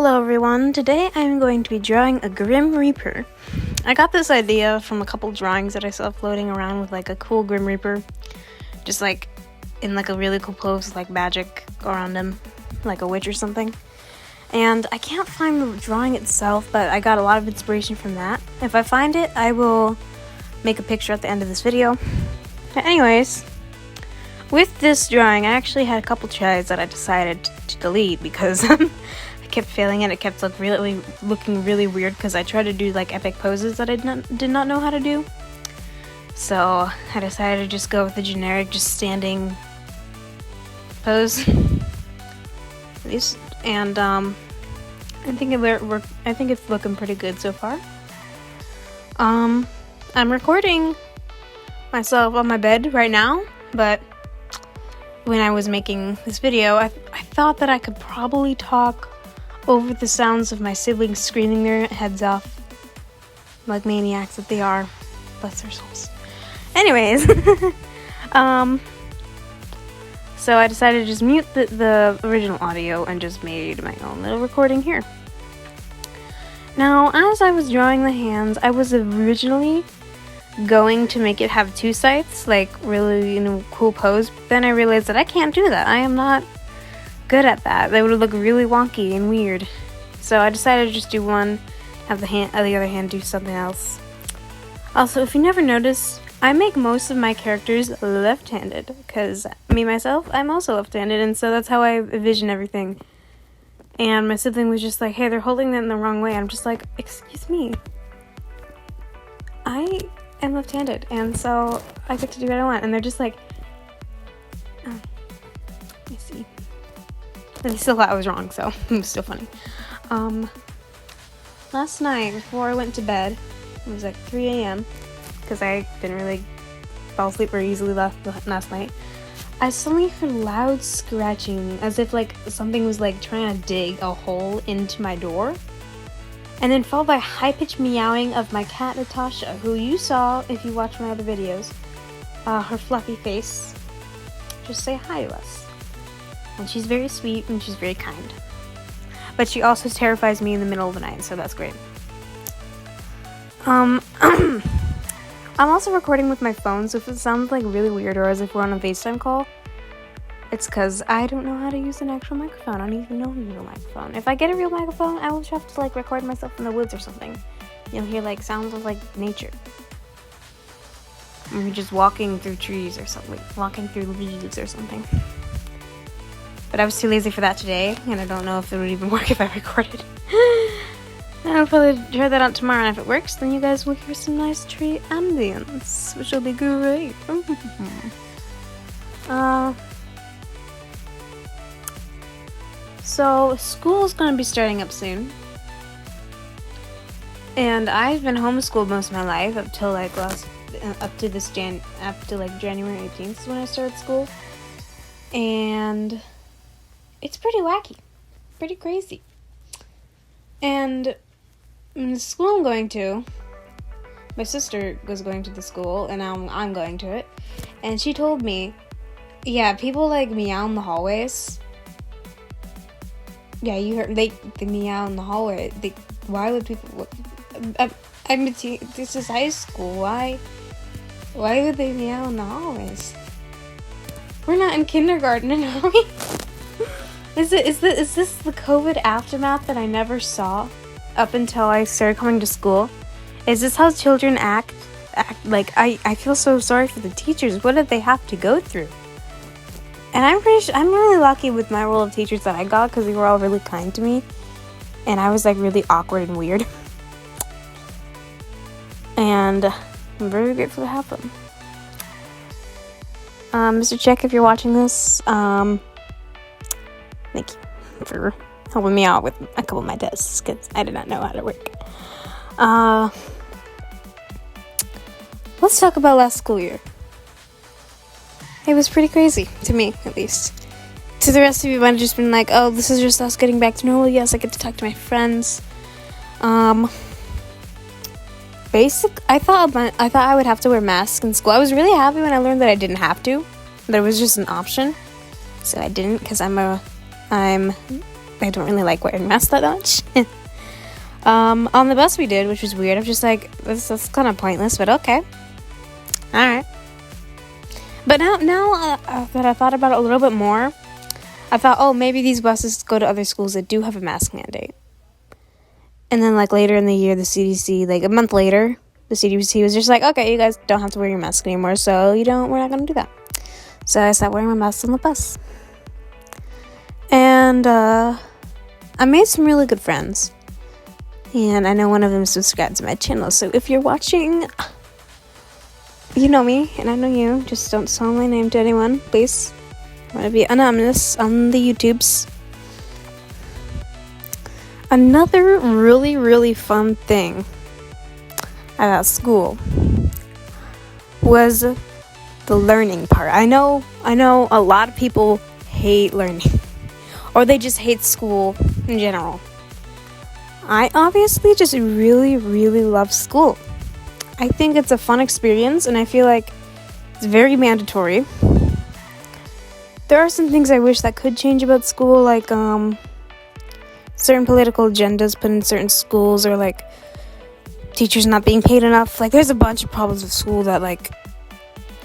Hello everyone, today I'm going to be drawing a Grim Reaper. I got this idea from a couple drawings that I saw floating around with like a cool Grim Reaper, just like in like a really cool pose with like magic around him, like a witch or something. And I can't find the drawing itself, but I got a lot of inspiration from that. If I find it, I will make a picture at the end of this video. But anyways, with this drawing, I actually had a couple tries that I decided to delete because I kept failing and it kept looking really weird because I tried to do like epic poses that I did not know how to do. So I decided to just go with the generic, just standing pose. And I think it's looking pretty good so far. I'm recording myself on my bed right now, but when I was making this video, I thought that I could probably talk over the sounds of my siblings screaming their heads off like maniacs that they are. Bless their souls. Anyways, so I decided to just mute the original audio and just made my own little recording here. Now, as I was drawing the hands, I was originally going to make it have two sides, like really cool pose, but then I realized that I can't do that. I am not good at that. That would look really wonky and weird. So I decided to just do one, have the other hand do something else. Also, if you never noticed, I make most of my characters left-handed because me myself, I'm also left-handed, and so that's how I envision everything. And my sibling was just like, "Hey, they're holding that in the wrong way." I'm just like, "Excuse me, I am left-handed, and so I get to do what I want." And they're just like, "Oh, I see." And they still thought I was wrong, so it was still funny. Last night, before I went to bed, it was like 3 a.m., because I didn't really fall asleep very easily last night, I suddenly heard loud scratching, as if like something was like trying to dig a hole into my door. And then followed by high-pitched meowing of my cat Natasha, who you saw if you watched my other videos. Her fluffy face just say hi to us. And she's very sweet and she's very kind. But she also terrifies me in the middle of the night, so that's great. I'm also recording with my phone, so if it sounds like really weird or as if we're on a FaceTime call, it's because I don't know how to use an actual microphone. I don't even know how to use a microphone. If I get a real microphone, I will have to like record myself in the woods or something. You'll hear like sounds of like nature. Or just walking through trees or something, walking through leaves or something. But I was too lazy for that today, and I don't know if it would even work if I recorded. I'll probably try that out tomorrow, and if it works, then you guys will hear some nice tree ambience, which will be great. So school's gonna be starting up soon, and I've been homeschooled most of my life up to January 18th is when I started school, and it's pretty wacky, pretty crazy. And the school I'm going to, my sister was going to the school, and now I'm going to it, and she told me, yeah, people like meow in the hallways. Yeah, you heard, they meow in the hallway. Why would people, this is high school, why would they meow in the hallways? We're not in kindergarten, are we? Is this the COVID aftermath that I never saw up until I started coming to school? Is this how children act? Like, I feel so sorry for the teachers. What did they have to go through? And I'm really lucky with my role of teachers that I got, because they were all really kind to me. And I was like really awkward and weird. And I'm very grateful to have them. Mr. Check, if you're watching this, thank you for helping me out with a couple of my tests, because I did not know how to work. Let's talk about last school year. It was pretty crazy, to me, at least. To the rest of you, might have just been like, "Oh, this is just us getting back to normal. Yes, I get to talk to my friends." I thought I would have to wear masks in school. I was really happy when I learned that I didn't have to. That it was just an option. So I didn't, because I'm I don't really like wearing masks that much. On the bus we did, which was weird. I'm just like, that's kind of pointless, but okay. Alright. But now that I thought about it a little bit more, I thought, oh, maybe these buses go to other schools that do have a mask mandate. And then, like, later in the year, the CDC, like, a month later, the CDC was just like, okay, you guys don't have to wear your mask anymore, so we're not going to do that. So I stopped wearing my mask on the bus. And, I made some really good friends. And I know one of them subscribed to my channel, so if you're watching, you know me, and I know you. Just don't tell my name to anyone, please. I want to be anonymous on the YouTubes. Another really, really fun thing about school was the learning part. I know a lot of people hate learning, or they just hate school in general. I obviously just really, really love school. I think it's a fun experience, and I feel like it's very mandatory. There are some things I wish that could change about school, like certain political agendas put in certain schools, or like teachers not being paid enough. Like, there's a bunch of problems with school that, like,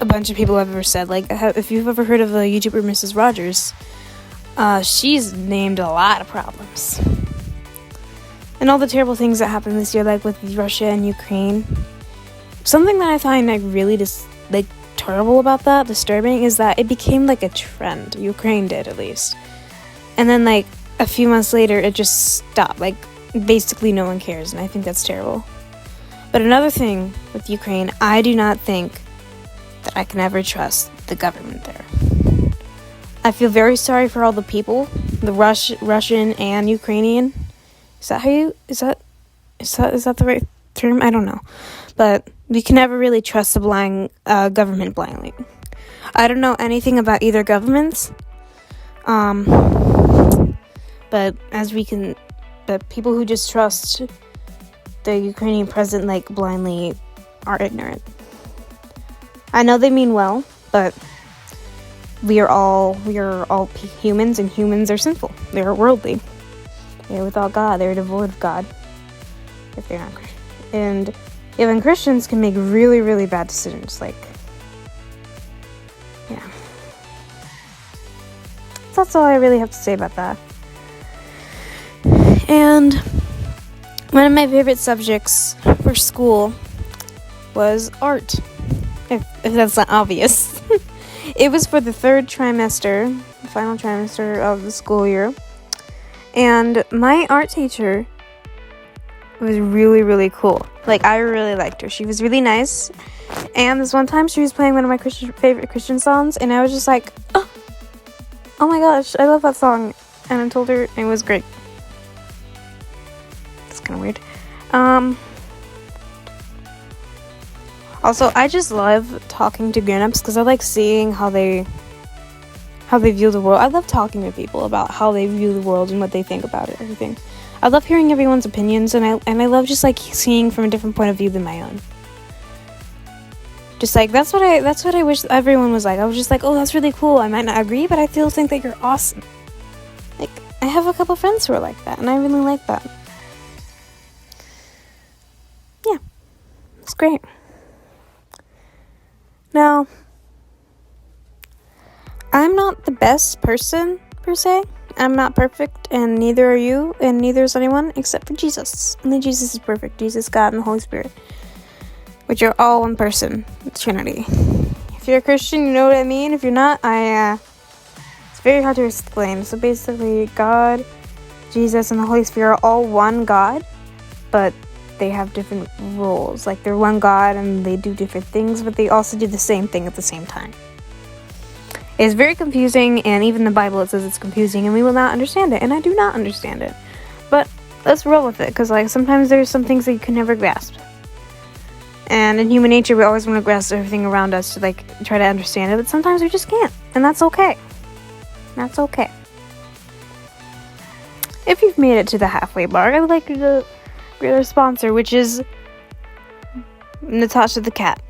a bunch of people have ever said. Like, if you've ever heard of the YouTuber Mrs. Rogers, she's named a lot of problems. And all the terrible things that happened this year, like with Russia and Ukraine. Something that I find like really terrible about that, disturbing, is that it became like a trend. Ukraine did, at least. And then like a few months later, it just stopped. Like, basically no one cares, and I think that's terrible. But another thing with Ukraine, I do not think that I can ever trust the government there. I feel very sorry for all the people, the Russian and Ukrainian. Is that the right term? I don't know. But we can never really trust the government blindly. I don't know anything about either governments. But people who just trust the Ukrainian president like blindly are ignorant. I know they mean well, but we are all humans, and humans are sinful. They are worldly. They're without God. They're devoid of God. If they're not Christian. And even Christians can make really, really bad decisions. Like, yeah. So that's all I really have to say about that. And one of my favorite subjects for school was art. If that's not obvious. It was for the final trimester of the school year. And my art teacher was really, really cool. Like, I really liked her. She was really nice. And this one time, she was playing one of my favorite Christian songs, and I was just like, oh my gosh, I love that song. And I told her it was great. It's kind of weird. Also, I just love talking to grown-ups because I like seeing how they view the world. I love talking to people about how they view the world and what they think about it, everything. I love hearing everyone's opinions, and I love just like seeing from a different point of view than my own. Just like that's what I wish everyone was like. I was just like, oh, that's really cool. I might not agree, but I still think that you're awesome. Like, I have a couple friends who are like that, and I really like that. Yeah, it's great. Now, I'm not the best person, per se. I'm not perfect, and neither are you, and neither is anyone, except for Jesus. Only Jesus is perfect. Jesus, God, and the Holy Spirit. Which are all one person. The Trinity. If you're a Christian, you know what I mean. If you're not, it's very hard to explain. So basically, God, Jesus, and the Holy Spirit are all one God, but they have different roles. Like, they're one God, and they do different things, but they also do the same thing at the same time. It's very confusing, and even the Bible, it says it's confusing, and we will not understand it, and I do not understand it. But let's roll with it, because like sometimes there's some things that you can never grasp. And in human nature, we always want to grasp everything around us to like try to understand it, but sometimes we just can't, and that's okay. That's okay. If you've made it to the halfway mark, I would like you to greet our sponsor, which is Natasha the cat.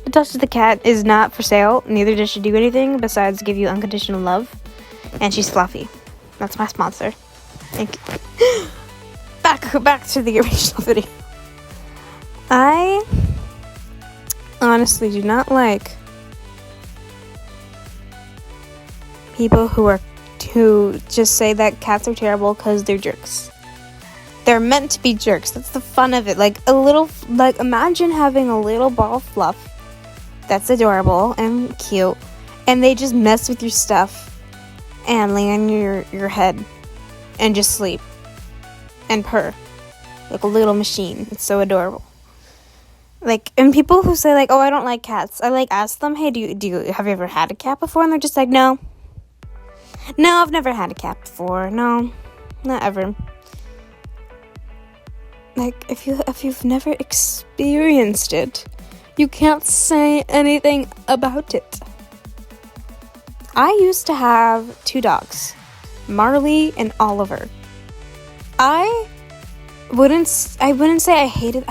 Natasha the cat is not for sale, neither does she do anything besides give you unconditional love, and she's fluffy. That's my sponsor. Thank you. Back to the original video. I honestly do not like people who just say that cats are terrible because they're jerks. They're meant to be jerks. That's the fun of it. Imagine having a little ball of fluff that's adorable and cute, and they just mess with your stuff and lay on your head and just sleep and purr like a little machine. It's so adorable. And people who say oh, I don't like cats, I ask them, hey, have you ever had a cat before? And they're just like, no, I've never had a cat before. No, not ever. If you've never experienced it, you can't say anything about it. I used to have 2 dogs, Marley and Oliver. I wouldn't say I hated.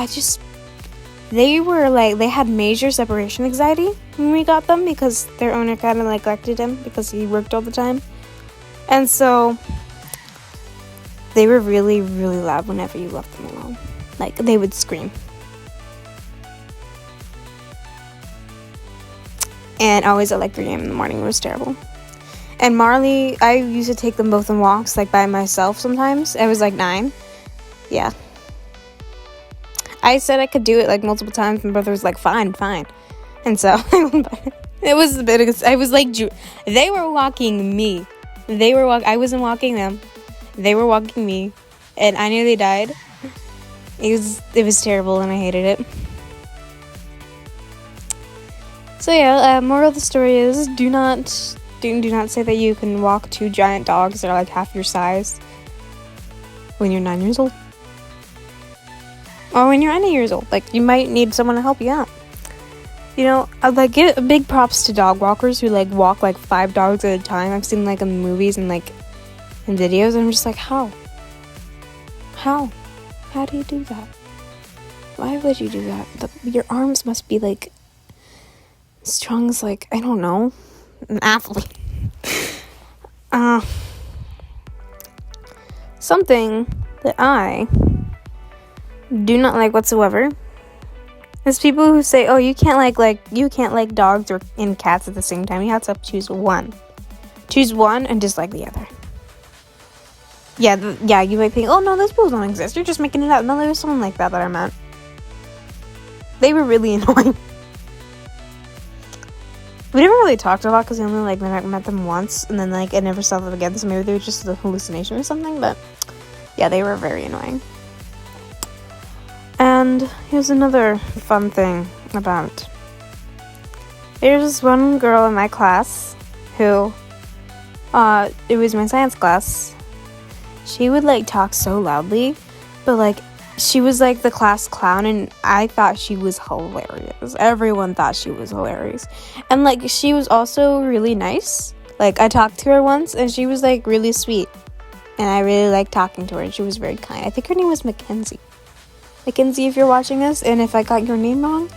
They had major separation anxiety when we got them because their owner kind of neglected him because he worked all the time, and so they were really, really loud whenever you left them alone. They would scream. And always at 3 a.m. in the morning. It was terrible. And Marley, I used to take them both on walks by myself sometimes. I was 9. Yeah. I said I could do it multiple times. My brother was fine. And so it was a bit. I was they were walking me. I wasn't walking them. They were walking me, and I nearly died. It was terrible, and I hated it. So yeah, moral of the story is do not say that you can walk 2 giant dogs that are half your size when you're 9 years old, or when you're 90 years old. You might need someone to help you out. I give big props to dog walkers who walk 5 dogs at a time. I've seen in movies and in videos, and I'm just how do you do that? Why would you do that? Your arms must be strong as I don't know, an athlete. Something that I do not like whatsoever is people who say, oh, you can't like dogs and cats at the same time. You have to choose one and dislike the other. Yeah, you might think, oh no, those rules don't exist, you're just making it up. No, there was someone like that I met. They were really annoying. We never really talked a lot because we only met them once, and then I never saw them again, so maybe they were just a hallucination or something. But yeah, they were very annoying. And here's another fun thing about. There's this one girl in my class who, it was my science class. She would talk so loudly, but she was the class clown, and I thought she was hilarious. Everyone thought she was hilarious. And she was also really nice. I talked to her once, and she was really sweet. And I really liked talking to her, and she was very kind. I think her name was Mackenzie. Mackenzie, if you're watching this, and if I got your name wrong,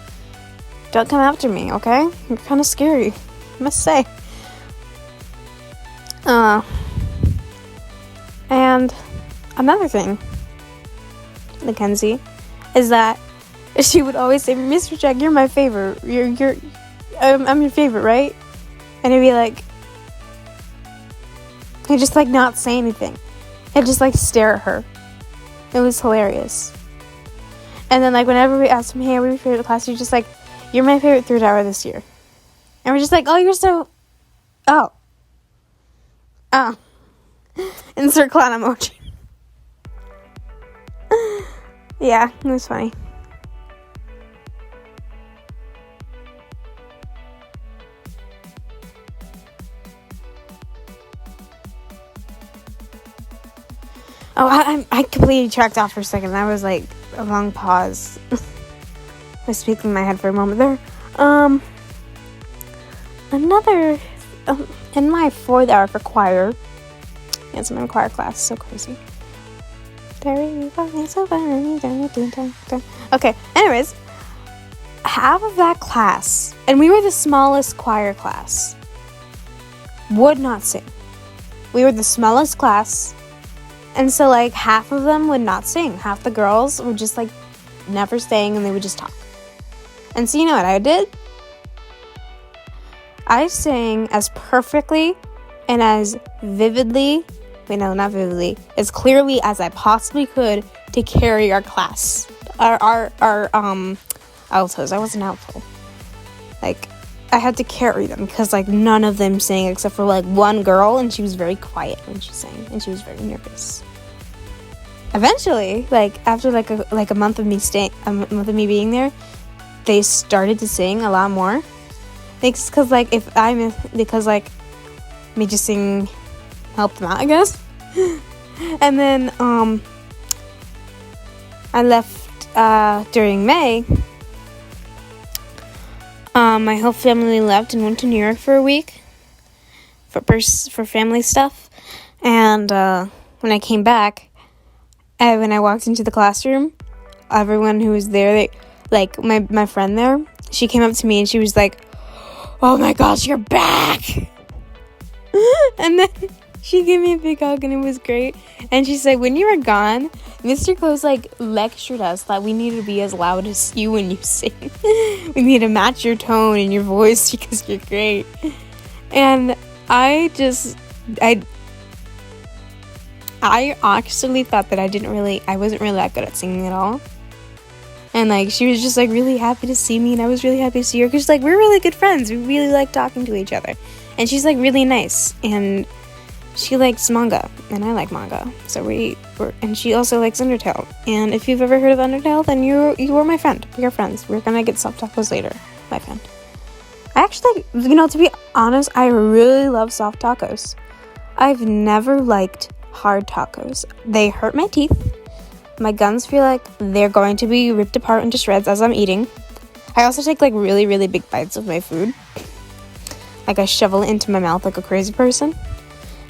don't come after me, okay? You're kind of scary, I must say. And another thing, Mackenzie, is that she would always say, Mr. Jack, you're my favorite. I'm your favorite, right? And I'd be I just not say anything. I'd just stare at her. It was hilarious. And then whenever we asked him, hey, are we your favorite class? You're just you're my favorite 3rd hour this year. And we're just oh, you're so, oh. Insert clown emoji. Yeah, it was funny. Oh, I completely tracked off for a second. That was a long pause. I was speaking in my head for a moment there. Another, in my 4th hour for choir. Yes, I'm in choir class. So crazy. Okay, anyways. Half of that class, and we were the smallest choir class, would not sing. we were the smallest class. And so, like, half of them would not sing. Half the girls would just, like, never sing, and they would just talk. And so, you know what I did? I sang as perfectly and as vividly, as clearly as I possibly could to carry our class. Our altos. I wasn't alto. Like, I had to carry them because, like, none of them sang except for, like, one girl, and she was very quiet when she sang, and she was very nervous. Eventually, like, after, a month of me being there, they started to sing a lot more. Because me just sing helped them out, I guess. And then, I left, during May. My whole family left and went to New York for a week for family stuff. And when I came back, when I walked into the classroom, everyone who was there, my friend there, she came up to me and she was like, "Oh my gosh, you're back!" And then she gave me a big hug and it was great. And she said, "When you were gone, Mr. Close lectured us that we need to be as loud as you when you sing. We need to match your tone and your voice because you're great." And I actually thought that I wasn't really that good at singing at all. And, like, she was just, like, really happy to see me, and I was really happy to see her, because, like, we're really good friends. We really like talking to each other. And she's, like, really nice, and she likes manga, and I like manga. So and she also likes Undertale. And if you've ever heard of Undertale, then you are my friend. We're friends. We're gonna get soft tacos later, my friend. I actually, to be honest, I really love soft tacos. I've never liked hard tacos. They hurt my teeth. My gums feel like they're going to be ripped apart into shreds as I'm eating. I also take, like, really, really big bites of my food. Like, I shovel it into my mouth like a crazy person.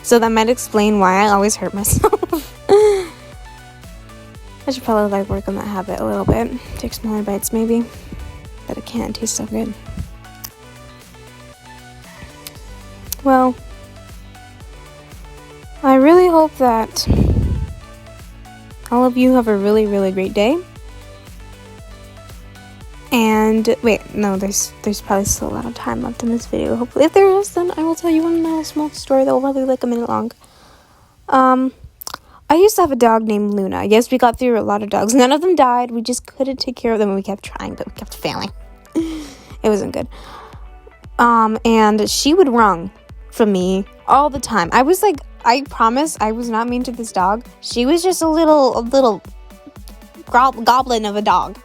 So that might explain why I always hurt myself. I should probably, like, work on that habit a little bit. Take smaller bites, maybe. But it can't taste so good. Well, I really hope that all of you have a really, really great day. And wait, no, there's probably still a lot of time left in this video. Hopefully, if there is, then I will tell you one small story that will probably be like a minute long. I used to have a dog named Luna. Yes, we got through a lot of dogs. None of them died. We just couldn't take care of them, and we kept trying, but we kept failing. It wasn't good. And she would run from me all the time. I promise I was not mean to this dog. She was just a little goblin of a dog.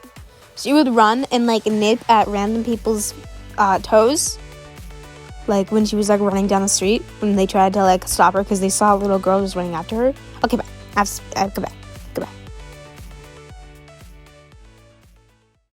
She would run and, like, nip at random people's toes. Like, when she was, like, running down the street, when they tried to, like, stop her because they saw a little girl just running after her. Okay, bye. I have to go back.